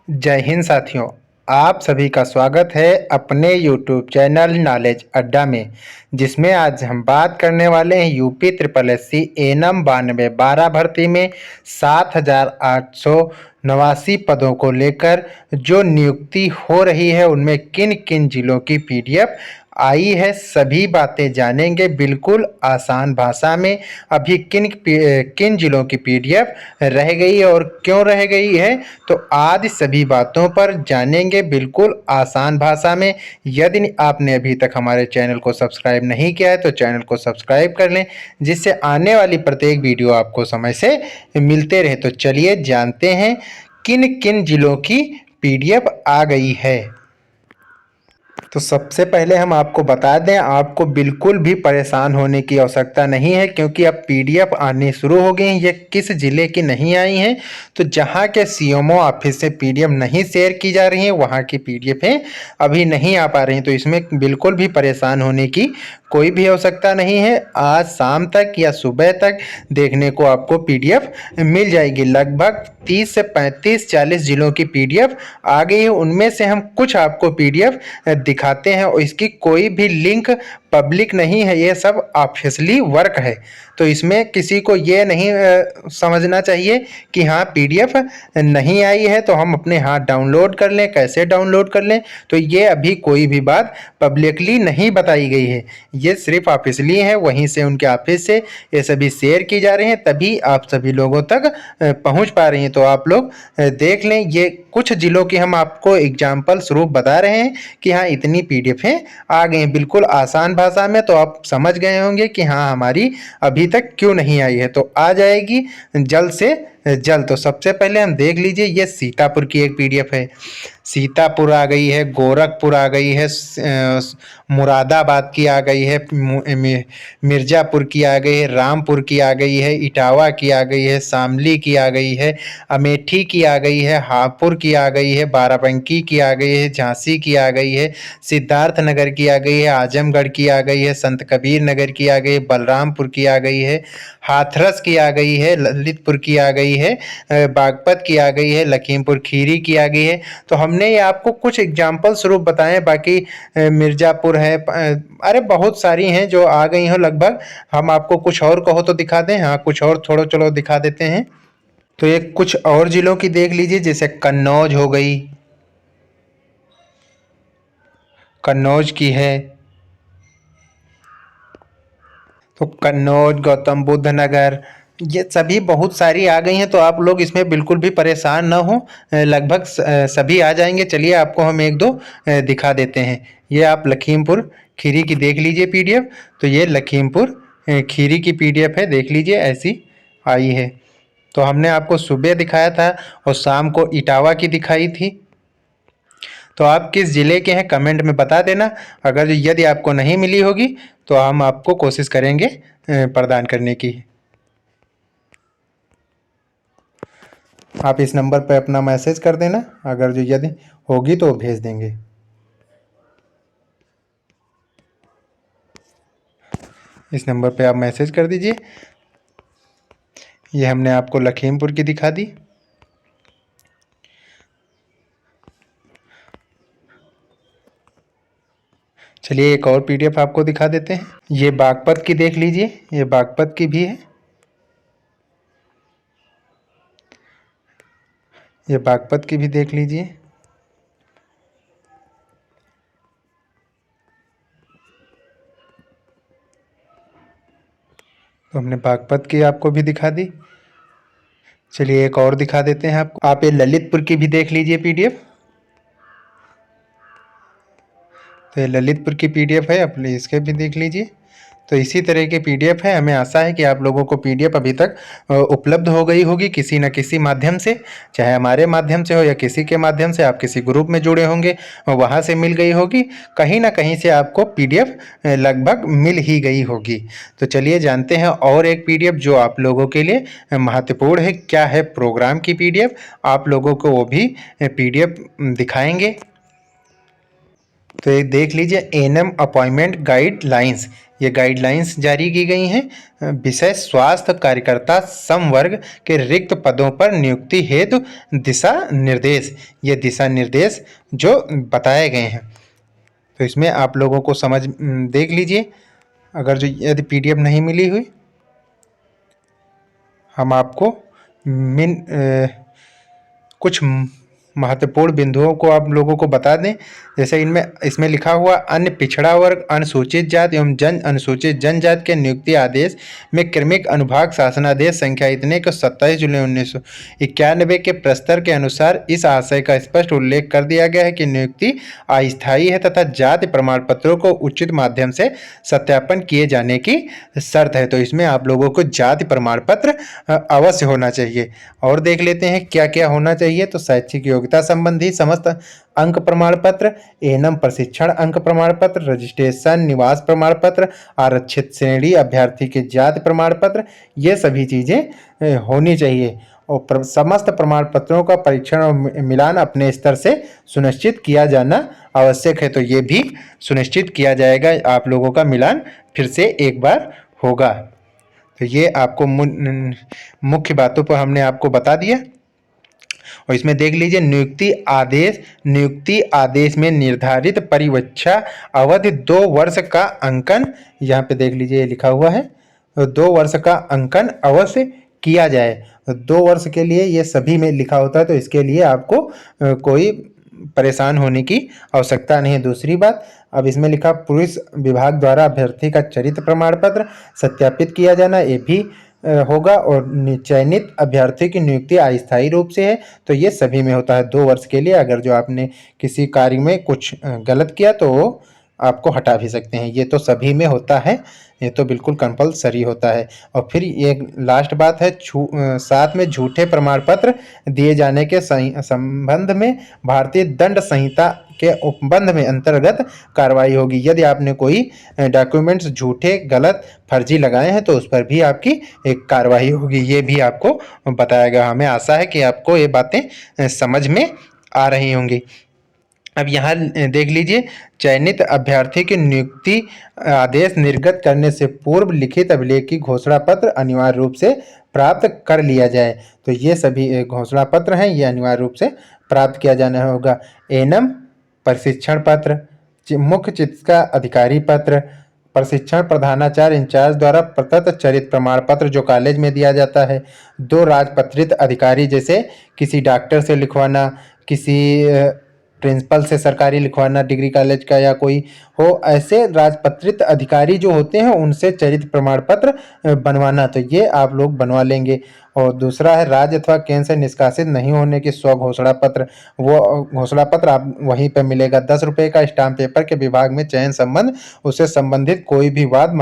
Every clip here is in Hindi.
जय हिंद साथियों। आप सभी का स्वागत है अपने YouTube चैनल नॉलेज अड्डा में, जिसमें आज हम बात करने वाले हैं यूपी ट्रिपल एससी एनम 9212 भर्ती में 7,889 पदों को लेकर जो नियुक्ति हो रही है उनमें किन किन जिलों की PDF आई है, सभी बातें जानेंगे बिल्कुल आसान भाषा में। अभी किन किन जिलों की PDF रह गई है और क्यों रह गई है, तो आज सभी बातों पर जानेंगे बिल्कुल आसान भाषा में। यदि आपने अभी तक हमारे चैनल को सब्सक्राइब नहीं किया है तो चैनल को सब्सक्राइब कर लें, जिससे आने वाली प्रत्येक वीडियो आपको समय से मिलते रहे। तो चलिए जानते हैं किन किन जिलों की PDF आ गई है। तो सबसे पहले हम आपको बता दें, आपको बिल्कुल भी परेशान होने की आवश्यकता नहीं है, क्योंकि अब PDF आनी शुरू हो गई हैं। ये किस ज़िले की नहीं आई हैं, तो जहां के CMO ऑफिस से PDF नहीं शेयर की जा रही हैं वहां की PDF अभी नहीं आ पा रही हैं। तो इसमें बिल्कुल भी परेशान होने की कोई भी आवश्यकता नहीं है। आज शाम तक या सुबह तक देखने को आपको PDF मिल जाएगी। लगभग 30 से 35-40 जिलों की PDF आ गई है। उनमें से हम कुछ आपको PDF दिखाते हैं और इसकी कोई भी लिंक पब्लिक नहीं है, ये सब ऑफिशियली वर्क है। तो इसमें किसी को ये नहीं समझना चाहिए कि हाँ PDF नहीं आई है तो हम अपने हाथ डाउनलोड कर लें, कैसे डाउनलोड कर लें। तो ये अभी कोई भी बात पब्लिकली नहीं बताई गई है, ये सिर्फ ऑफिशियली है। वहीं से उनके ऑफिस से ये सभी शेयर की जा रही हैं, तभी आप सभी लोगों तक पहुंच पा रही हैं। तो आप लोग देख लें, ये कुछ जिलों की हम आपको एग्जाम्पल स्वरूप बता रहे हैं कि हाँ इतनी PDF आ गई हैं, बिल्कुल आसान भाषा में। तो आप समझ गए होंगे कि हाँ हमारी अभी तक क्यों नहीं आई है। तो आ जाएगी जल्द से जल्द। तो सबसे पहले हम देख लीजिए, ये सीतापुर की एक PDF है। सीतापुर आ गई है, गोरखपुर आ गई है, मुरादाबाद की आ गई है, मिर्ज़ापुर की आ गई है, रामपुर की आ गई है, इटावा की आ गई है, शामली की आ गई है, अमेठी की आ गई है, हापुड़ की आ गई है, बाराबंकी की आ गई है, झांसी की आ गई है, सिद्धार्थनगर की आ गई है, आजमगढ़ की आ गई है, संत कबीर नगर की आ गई है, बलरामपुर की आ गई है, हाथरस की आ गई है, ललितपुर की आ गई है, बागपत की आ गई है, लखीमपुर खीरी की आ गई है। तो हमने ये आपको कुछ एग्जाम्पल स्वरूप बताएं, बाकी मिर्ज़ापुर है, अरे बहुत सारी हैं जो आ गई हैं लगभग। हम आपको कुछ और कहो तो दिखा दें, हाँ कुछ और थोड़ा चलो दिखा देते हैं। तो ये कुछ और जिलों की देख लीजिए, जैसे कन्नौज हो गई, कन्नौज की है। तो कन्नौज, गौतम बुद्ध नगर, ये सभी बहुत सारी आ गई हैं। तो आप लोग इसमें बिल्कुल भी परेशान ना हो, लगभग सभी आ जाएंगे। चलिए आपको हम एक दो दिखा देते हैं। ये आप लखीमपुर खीरी की देख लीजिए PDF। तो ये लखीमपुर खीरी की PDF है, देख लीजिए ऐसी आई है। तो हमने आपको सुबह दिखाया था और शाम को इटावा की दिखाई थी। तो आप किस ज़िले के हैं कमेंट में बता देना। अगर यदि आपको नहीं मिली होगी तो हम आपको कोशिश करेंगे प्रदान करने की। आप इस नंबर पर अपना मैसेज कर देना, अगर जो यदि होगी तो भेज देंगे। इस नंबर पे आप मैसेज कर दीजिए। ये हमने आपको लखीमपुर की दिखा दी। चलिए एक और PDF आपको दिखा देते हैं। ये बागपत की देख लीजिए, ये बागपत की भी है। ये बागपत की भी देख लीजिए। तो हमने बागपत की आपको भी दिखा दी। चलिए एक और दिखा देते हैं आपको। आप ये ललितपुर की भी देख लीजिए PDF। तो ये ललितपुर की PDF है, आप इसके भी देख लीजिए। तो इसी तरह के PDF है। हमें आशा है कि आप लोगों को PDF अभी तक उपलब्ध हो गई होगी किसी न किसी माध्यम से, चाहे हमारे माध्यम से हो या किसी के माध्यम से। आप किसी ग्रुप में जुड़े होंगे, वहाँ से मिल गई होगी, कहीं ना कहीं से आपको PDF लगभग मिल ही गई होगी। तो चलिए जानते हैं और एक PDF जो आप लोगों के लिए महत्वपूर्ण है। क्या है प्रोग्राम की PDF, आप लोगों को वो भी PDF दिखाएंगे। तो ये देख लीजिए, एएनएम अपॉइंटमेंट गाइडलाइंस, ये गाइडलाइंस जारी की गई हैं। विषय स्वास्थ्य कार्यकर्ता समवर्ग के रिक्त पदों पर नियुक्ति हेतु दिशा निर्देश, ये दिशा निर्देश जो बताए गए हैं। तो इसमें आप लोगों को देख लीजिए। अगर जो यदि पीडीएफ नहीं मिली हुई, हम आपको कुछ महत्वपूर्ण बिंदुओं को आप लोगों को बता दें। जैसे इसमें लिखा हुआ अन्य पिछड़ा वर्ग, अनुसूचित जाति एवं अनुसूचित जनजाति के नियुक्ति आदेश में क्रमिक अनुभाग शासनादेश संख्या इतने को 27 जुलाई 1991 के प्रस्तर के अनुसार इस आशय का स्पष्ट उल्लेख कर दिया गया है कि नियुक्ति अस्थायी है तथा जाति प्रमाण पत्रों को उचित माध्यम से सत्यापन किए जाने की शर्त है। तो इसमें आप लोगों को जाति प्रमाण पत्र अवश्य होना चाहिए। और देख लेते हैं क्या क्या होना चाहिए। तो शैक्षिक योग्यता संबंधी समस्त अंक प्रमाण पत्र, एएनएम प्रशिक्षण अंक प्रमाण पत्र, रजिस्ट्रेशन निवास प्रमाण पत्र, आरक्षित श्रेणी अभ्यर्थी के जाति प्रमाण पत्र, ये सभी चीज़ें होनी चाहिए। और समस्त प्रमाण पत्रों का परीक्षण और मिलान अपने स्तर से सुनिश्चित किया जाना आवश्यक है। तो ये भी सुनिश्चित किया जाएगा, आप लोगों का मिलान फिर से एक बार होगा। तो ये आपको मुख्य बातों पर हमने आपको बता दिया। और इसमें देख लीजिए, नियुक्ति आदेश में निर्धारित परिवीक्षा अवधि 2 वर्ष का अंकन, यहाँ पे देख लीजिए लिखा हुआ है, 2 वर्ष का अंकन अवश्य किया जाए। 2 वर्ष के लिए ये सभी में लिखा होता है, तो इसके लिए आपको कोई परेशान होने की आवश्यकता नहीं है। दूसरी बात, अब इसमें लिखा पुलिस विभाग द्वारा अभ्यर्थी का चरित्र प्रमाण पत्र सत्यापित किया जाना, ये भी होगा। और चयनित अभ्यर्थी की नियुक्ति अस्थायी रूप से है, तो ये सभी में होता है 2 वर्ष के लिए। अगर जो आपने किसी कार्य में कुछ गलत किया तो वो आपको हटा भी सकते हैं, ये तो सभी में होता है, ये तो बिल्कुल कंपलसरी होता है। और फिर ये लास्ट बात है, साथ में झूठे प्रमाण पत्र दिए जाने के संबंध में भारतीय दंड संहिता के उपबंध में अंतर्गत कार्रवाई होगी। यदि आपने कोई डॉक्यूमेंट्स झूठे, गलत, फर्जी लगाए हैं तो उस पर भी आपकी एक कार्रवाई होगी, ये भी आपको बताया गया। हमें आशा है कि आपको ये बातें समझ में आ रही होंगी। अब यहाँ देख लीजिए, चयनित अभ्यर्थी की नियुक्ति आदेश निर्गत करने से पूर्व लिखित अभिलेख की घोषणा पत्र अनिवार्य रूप से प्राप्त कर लिया जाए। तो ये सभी घोषणा पत्र हैं, ये अनिवार्य रूप से प्राप्त किया जाना होगा। एएनएम प्रशिक्षण पत्र, मुख्य चिकित्सा अधिकारी पत्र, प्रशिक्षण प्रधानाचार्य इंचार्ज द्वारा प्रदत्त चरित्र प्रमाण पत्र जो कॉलेज में दिया जाता है। 2 राजपत्रित अधिकारी, जैसे किसी डॉक्टर से लिखवाना, किसी प्रिंसिपल से सरकारी लिखवाना, डिग्री कॉलेज का या कोई हो, ऐसे राजपत्रित अधिकारी जो होते हैं उनसे चरित्र प्रमाण पत्र बनवाना, तो ये आप लोग बनवा लेंगे। और दूसरा है, राज्य अथवा केंद्र से निष्कासित नहीं होने की स्व घोषणा पत्र, वो घोषणा पत्र आप वहीं पे मिलेगा। 10 रुपये का स्टाम्प पेपर के विभाग में चयन संबंध, उससे संबंधित कोई भी वाद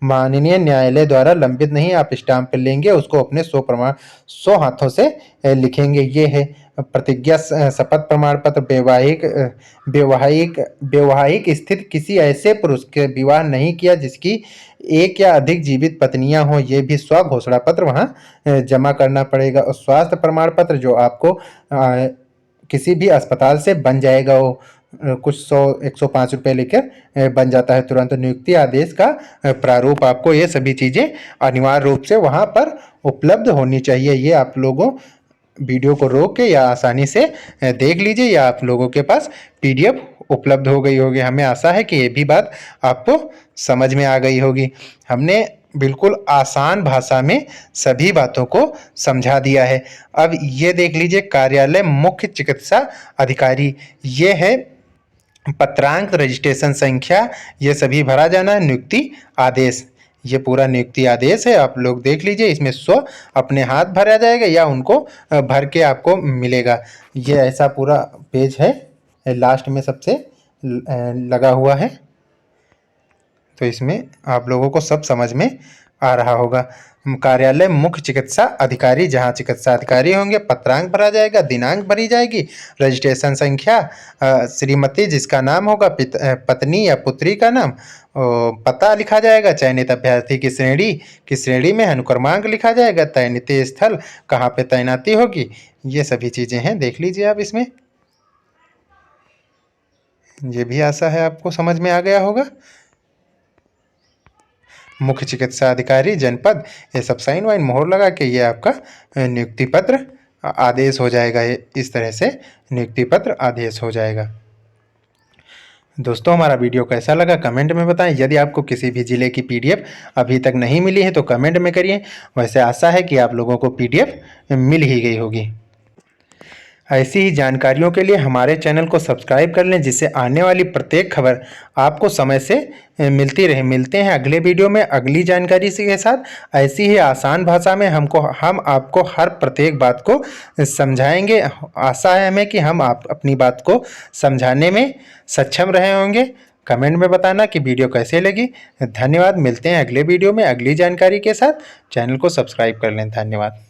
माननीय न्यायालय द्वारा लंबित नहीं, आप स्टाम्प पे लेंगे, उसको अपने 100 हाथों से लिखेंगे। ये है प्रतिज्ञा शपथ प्रमाण पत्र, वैवाहिक स्थिति, किसी ऐसे पुरुष के विवाह नहीं किया जिसकी एक या अधिक जीवित पत्नियां हो, ये भी स्व घोषणा पत्र वहाँ जमा करना पड़ेगा। और स्वास्थ्य प्रमाण पत्र जो आपको किसी भी अस्पताल से बन जाएगा, वो कुछ 105 रुपये लेकर बन जाता है तुरंत। नियुक्ति आदेश का प्रारूप, आपको ये सभी चीज़ें अनिवार्य रूप से वहाँ पर उपलब्ध होनी चाहिए। ये आप लोगों वीडियो को रोक के या आसानी से देख लीजिए, या आप लोगों के पास पीडीएफ उपलब्ध हो गई होगी। हमें आशा है कि ये भी बात आपको समझ में आ गई होगी। हमने बिल्कुल आसान भाषा में सभी बातों को समझा दिया है। अब ये देख लीजिए, कार्यालय मुख्य चिकित्सा अधिकारी, ये है पत्रांक, रजिस्ट्रेशन संख्या, ये सभी भरा जाना है। नियुक्ति आदेश, ये पूरा नियुक्ति आदेश है, आप लोग देख लीजिए। इसमें अपने हाथ भरा जाएगा या उनको भर के आपको मिलेगा। ये ऐसा पूरा पेज है, लास्ट में सबसे लगा हुआ है। तो इसमें आप लोगों को सब समझ में आ रहा होगा। कार्यालय मुख्य चिकित्सा अधिकारी, जहाँ चिकित्सा अधिकारी होंगे, पत्रांक भरा जाएगा, दिनांक भरी जाएगी, रजिस्ट्रेशन संख्या, श्रीमती जिसका नाम होगा, पत्नी या पुत्री का नाम, पता लिखा जाएगा, चयनित अभ्यर्थी की श्रेणी में अनुक्रमांक लिखा जाएगा, तैनाती स्थल कहाँ पे तैनाती होगी, ये सभी चीज़ें हैं। देख लीजिए आप इसमें। ये भी आशा है आपको समझ में आ गया होगा। मुख्य चिकित्सा अधिकारी जनपद, ये सब साइन वाइन मोहर लगा के ये आपका नियुक्ति पत्र आदेश हो जाएगा। ये इस तरह से नियुक्ति पत्र आदेश हो जाएगा। दोस्तों, हमारा वीडियो कैसा लगा कमेंट में बताएं। यदि आपको किसी भी ज़िले की पीडीएफ अभी तक नहीं मिली है तो कमेंट में करिए। वैसे आशा है कि आप लोगों को पीडीएफ मिल ही गई होगी। ऐसी ही जानकारियों के लिए हमारे चैनल को सब्सक्राइब कर लें, जिससे आने वाली प्रत्येक खबर आपको समय से मिलती रहे। मिलते हैं अगले वीडियो में अगली जानकारी के साथ। ऐसी ही आसान भाषा में हम आपको हर प्रत्येक बात को समझाएंगे। आशा है हमें कि हम आप अपनी बात को समझाने में सक्षम रहे होंगे। कमेंट में बताना कि वीडियो कैसे लगी। धन्यवाद। मिलते हैं अगले वीडियो में अगली जानकारी के साथ। चैनल को सब्सक्राइब कर लें। धन्यवाद।